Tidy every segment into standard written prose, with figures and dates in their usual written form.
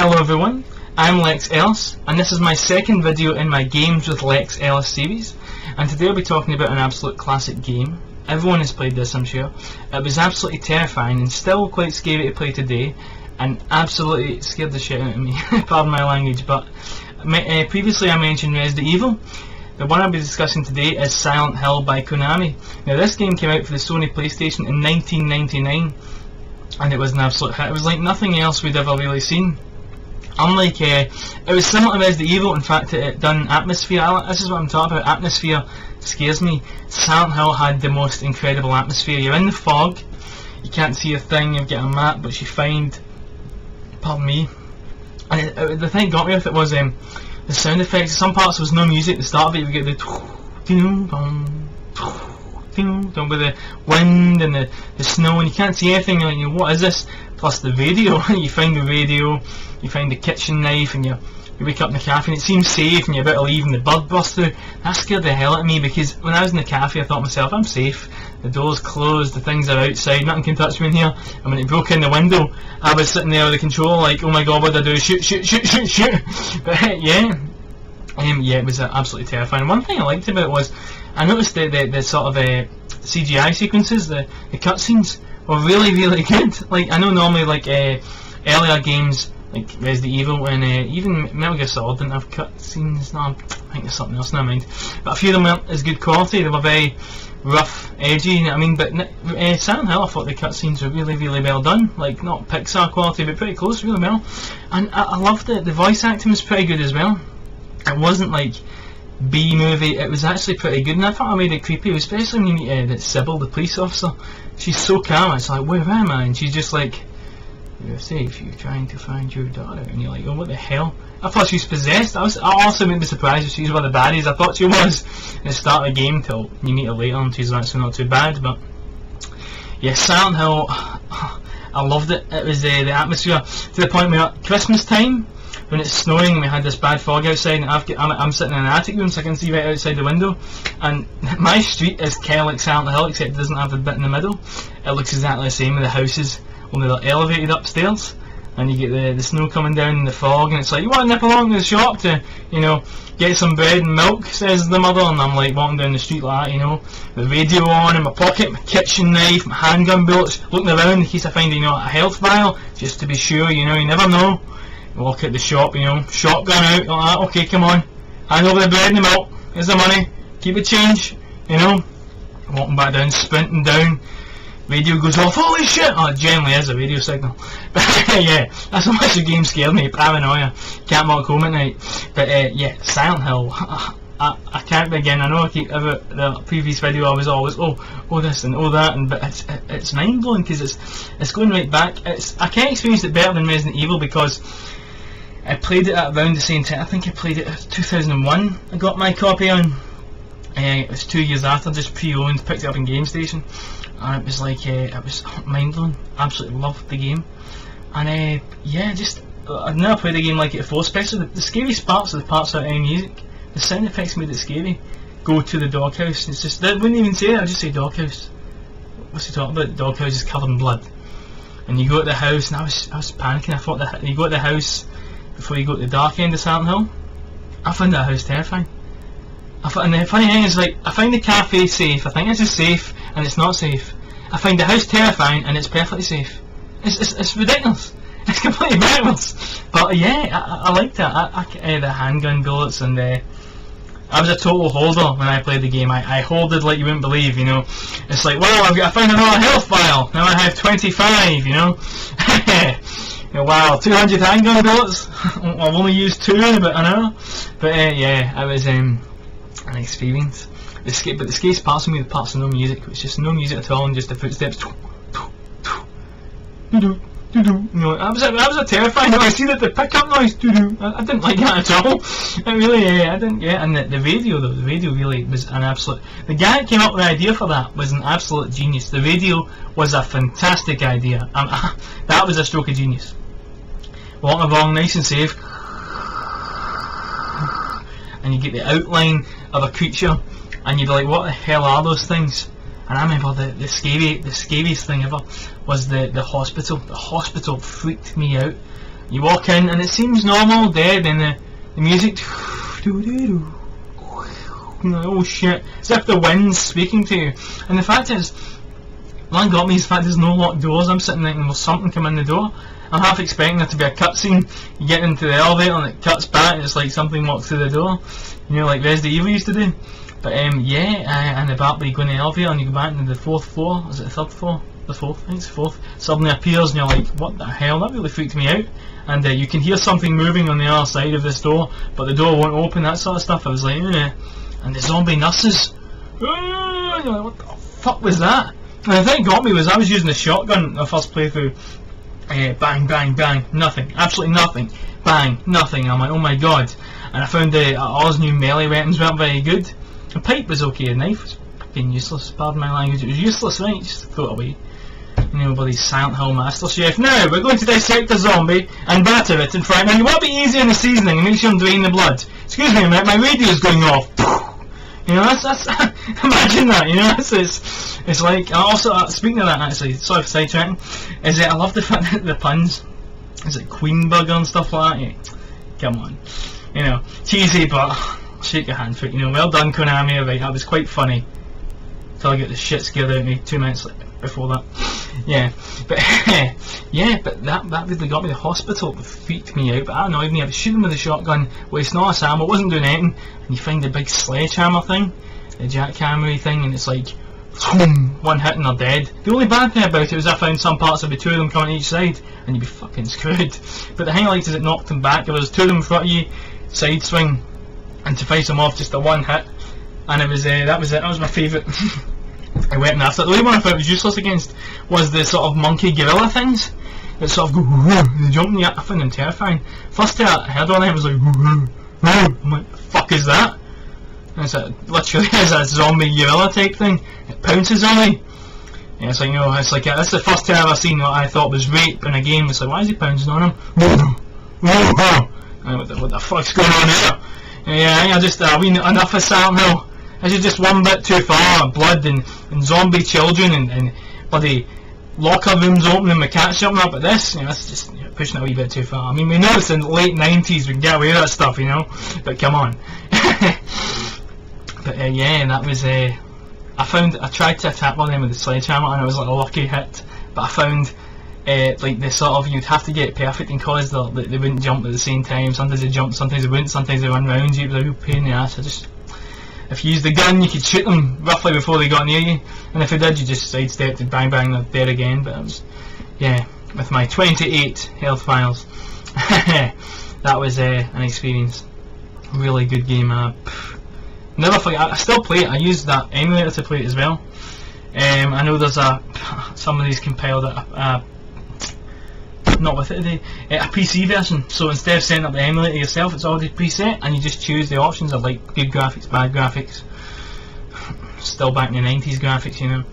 Hello everyone, I'm Lex Ellis, and this is my second video in my Games with Lex Ellis series, and today I'll be talking about an absolute classic game. Everyone has played this, I'm sure. It was absolutely terrifying and still quite scary to play today, and absolutely scared the shit out of me, pardon my language, but previously I mentioned Resident Evil. The one I'll be discussing today is Silent Hill by Konami. Now this game came out for the Sony Playstation in 1999, and it was an absolute hit. It was like nothing else we'd ever really seen. Unlike, it was similar to Resident Evil, in fact it done atmosphere. This is what I'm talking about, atmosphere scares me. Silent Hill had the most incredible atmosphere. You're in the fog, you can't see a thing, you've got a map which you find, pardon me, and the thing that got me with it was the sound effects. Some parts there was no music at the start of it, you get the with the wind and the snow, and you can't see anything, and you know, what is this? Plus the radio, you find the radio, you find the kitchen knife, and you wake up in the cafe and it seems safe and you're about to leave and the bird busts through. That scared the hell out of me, because when I was in the cafe I thought to myself, I'm safe, the door's closed, the things are outside, nothing can touch me in here. And when it broke in the window, I was sitting there with the controller like, oh my god, what do I do? Shoot, shoot, shoot, shoot, shoot. But yeah, it was absolutely terrifying. One thing I liked about it was, I noticed the sort of CGI sequences, the cutscenes were really, really good. Like, I know normally like earlier games like Resident Evil and even Metal Gear Solid didn't have cutscenes. No, I think there's something else, never mind. But a few of them weren't as good quality, they were very rough, edgy, you know what I mean? But Silent Hill, I thought the cutscenes were really, really well done. Like, not Pixar quality, but pretty close, really well. And I loved it, the voice acting was pretty good as well. It wasn't like B-movie, it was actually pretty good, and I thought I made it creepy, especially when you meet Sybil, the police officer. She's so calm, it's like, where am I? And she's just like, you're safe, you're trying to find your daughter, and you're like, oh, what the hell? I thought she was possessed. I also wouldn't be surprised if she's one of the baddies. I thought she was at the start of the game till you meet her later and she's actually not too bad. But yeah, Silent Hill, I loved it. It was the atmosphere to the point where Christmas time, when it's snowing and we had this bad fog outside, and I'm sitting in an attic room so I can see right outside the window, and my street is kind of like Silent Hill except it doesn't have the bit in the middle. It looks exactly the same with the houses, only they're elevated upstairs, and you get the snow coming down in the fog, and it's like, you want to nip along to the shop to, you know, get some bread and milk, says the mother, and I'm like walking down the street like that, you know, the radio on in my pocket, my kitchen knife, my handgun bullets, looking around in case I find, you know, a health vial, just to be sure, you know, you never know. Walk at the shop, you know, shotgun out, like that, okay, come on, hand over the bread and the milk, here's the money, keep it change, you know, walking back down, sprinting down, radio goes off, holy shit, oh, it generally is a radio signal, but yeah, that's how much the game scared me, paranoia, can't walk home at night. But yeah, Silent Hill, I can't begin. I know I keep the previous video I was always oh this and oh that, and but it's mind blowing, because it's going right back. I can't experience it better than Resident Evil, because I played it at around the same time. I think I played it in 2001. I got my copy on. It was 2 years after, just pre-owned, picked it up in Game Station, and it was like it was mind blowing. Absolutely loved the game, and yeah, just I've never played a game like it before. Especially the scariest parts are the parts without any music. The sound effects made it scary. Go to the doghouse. It's just, they wouldn't even say it. I'd just say doghouse. What's he talking about? The doghouse is covered in blood, and you go to the house, and I was panicking. I thought that you go to the house before you go to the dark end of Silent Hill. I found that house terrifying. And the funny thing is, like, I find the cafe safe, I think this is safe, and it's not safe. I find the house terrifying, and it's perfectly safe. It's ridiculous. It's completely backwards. But yeah, I liked it. The handgun bullets, and I was a total holder when I played the game. I holded like you wouldn't believe, you know. It's like, well, I found another health vial, now I have 25, you know. Wow, 200 handgun bullets. I've only used 2 in about an hour. But yeah, it was an experience. But the scariest parts of me, the parts of no music. It was just no music at all, and just the footsteps. You know, that was a terrifying noise. I see that the pickup noise. I didn't like that at all. It really, I didn't. Yeah, and the radio though, the radio really was an absolute. The guy that came up with the idea for that was an absolute genius. The radio was a fantastic idea. That was a stroke of genius. Walking along nice and safe, and you get the outline of a creature, and you'd be like, what the hell are those things? And I remember the scariest thing ever was the hospital. The hospital freaked me out. You walk in and it seems normal, dead, and the music, oh shit, it's if the wind's speaking to you. And the fact is, what got me is the fact there's no locked doors. I'm sitting thinking there's something come in the door. I'm half expecting there to be a cutscene. You get into the elevator and it cuts back and it's like something walks through the door, you know, like Resident Evil used to do. But yeah, and about you go in the elevator and you go back into the 4th floor. Is it the 3rd floor? The 4th? I think it's 4th. Suddenly appears and you're like, what the hell? That really freaked me out. And you can hear something moving on the other side of this door, but the door won't open, that sort of stuff. I was like, eh. And the zombie nurses. You're like, what the fuck was that? And the thing that got me was I was using the shotgun the first playthrough. Bang, bang, bang, nothing, absolutely nothing. Bang, nothing. I'm like, oh my god. And I found Oz new melee weapons weren't very good. The pipe was okay, the knife was fucking useless, pardon my language, it was useless, right? Just throw it away. You know, bloody Silent Hill Master Chef. Now, we're going to dissect a zombie and batter it in front. Now, you want to be easy in the seasoning and make sure I'm draining the blood. Excuse me a minute, my radio's going off. You know, that's imagine that, you know, it's like, also, speaking of that actually, sorry for sidetracking, is I love the fact that the puns, is it Queen Burger and stuff like that? Yeah. Come on. You know, cheesy, but shake your hand for it, you know, well done Konami, right, that was quite funny. Till I get the shit scared out of me 2 minutes before that. Yeah, but yeah, but that really got me. The hospital freaked me out, but that annoyed me. I was shooting with a shotgun, wasting all this ammo, wasn't doing anything, and you find the big sledgehammer thing, the jackhammery thing, and it's like, one hit and they're dead. The only bad thing about it was I found some parts of the two of them coming each side, and you'd be fucking screwed. But the highlight is it knocked them back. There was two of them in front of you, side swing, and to fight them off just a one hit, and it was that was it. That was my favourite. I went after it. The only one I thought was useless against was the sort of monkey gorilla things that sort of go they jump me up. I found them terrifying. First time I heard one of them, I was like, I'm like, the fuck is that? And it's literally is a zombie gorilla type thing. It pounces on me. Yeah, it's like, you know, it's like that's the first time I've ever seen what I thought was rape in a game. It's like, why is he pouncing on him? What the fuck's going on here? Yeah, I just enough of Silent Hill. This is just one bit too far. Blood and zombie children and bloody locker rooms opening, the cats jumping up at this. You know, that's just pushing it a wee bit too far. I mean, we know it's in the late 90s, we can get away with that stuff, you know. But come on. But yeah, and that was I tried to attack one of them with the sledgehammer, and it was like a lucky hit. But I found like the sort of, you'd have to get it perfect, and cause they wouldn't jump at the same time. Sometimes they jump, sometimes they wouldn't, sometimes they run round you. It was a real pain in the ass. If you used the gun, you could shoot them roughly before they got near you, and if you did, you just sidestepped and bang bang, they're dead again. But it was, yeah, with my 28 health files, that was an experience. Really good game. Never forget. I still play it. I use that emulator to play it as well. I know there's somebody's compiled not with it today, a PC version, so instead of setting up the emulator yourself, it's already preset and you just choose the options of like good graphics, bad graphics, still back in the 90s graphics, you know,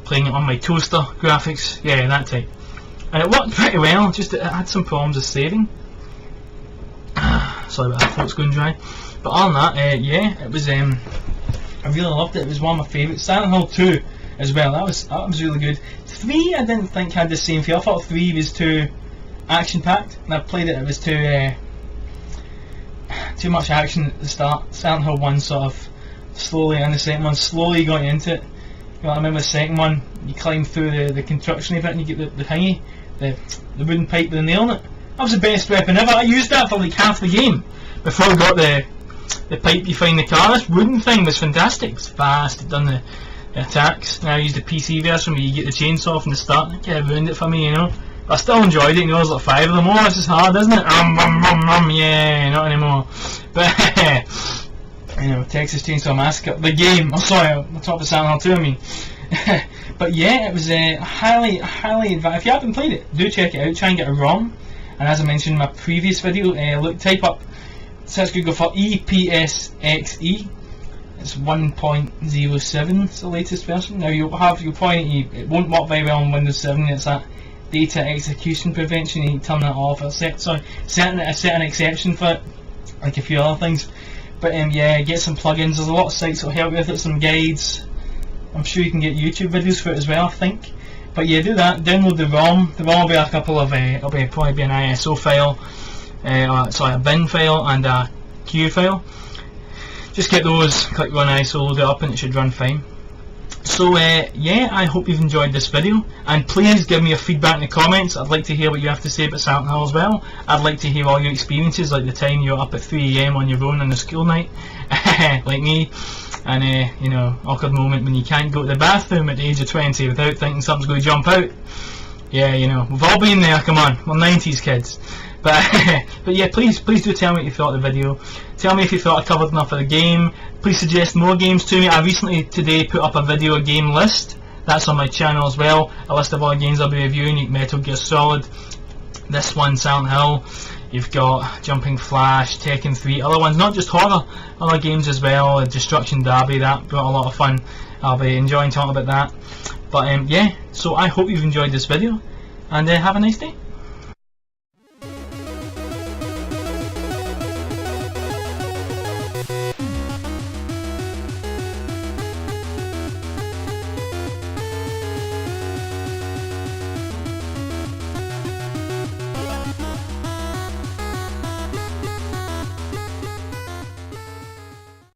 playing it on my toaster graphics, yeah, that type, and it worked pretty well, just it had some problems with saving. Sorry about that, throat's going dry. But on that, yeah, it was I really loved it. It was one of my favourites. Silent Hill 2 as well, that was really good. 3 I didn't think had the same feel. I thought 3 was too action packed, and I played it, it was too much action at the start. Silent Hill 1 sort of slowly, and the second one slowly got you into it. You know, I remember the second one, you climb through the construction of it and you get the thingy, the wooden pipe with a nail in it. That was the best weapon ever. I used that for like half the game before I got the pipe you find in the car. This wooden thing was fantastic. It was fast, it done the attacks. Now I used the PC version where you get the chainsaw from the start. It kind of ruined it for me, you know. But I still enjoyed it, you know. There's like 5 of them. Oh, this is hard, isn't it? Yeah, not anymore. But you know, Texas Chainsaw Massacre, the game. Oh, sorry, on top of Silent Hill 2, I mean. But yeah, it was highly advised. If you haven't played it, do check it out. Try and get a ROM. And as I mentioned in my previous video, type up, search Google for EPSXE. It's 1.07. It's the latest version. Now you'll probably, it won't work very well on Windows 7. It's that data execution prevention. You need to turn that off. Set an exception for it, like a few other things. But yeah, get some plugins. There's a lot of sites that'll help you with it. Some guides. I'm sure you can get YouTube videos for it as well, I think. But yeah, do that. Download the ROM. The ROM will be a couple of it'll be probably be an ISO file, sorry, a bin file and a Q file. Just get those, click run ISO, load it up, and it should run fine. So yeah, I hope you've enjoyed this video, and please give me your feedback in the comments. I'd like to hear what you have to say about Silent Hill as well. I'd like to hear all your experiences, like the time you were up at 3 AM on your own on a school night, like me, and you know, awkward moment when you can't go to the bathroom at the age of 20 without thinking something's going to jump out. Yeah, you know, we've all been there, come on, we're 90s kids. But but yeah, please do tell me what you thought of the video. Tell me if you thought I covered enough of the game. Please suggest more games to me. I recently today put up a video game list. That's on my channel as well. A list of all the games I'll be reviewing: Metal Gear Solid, this one, Silent Hill. You've got Jumping Flash, Tekken 3, other ones, not just horror, other games as well. Destruction Derby, that brought a lot of fun. I'll be enjoying talking about that. But yeah, so I hope you've enjoyed this video, and have a nice day.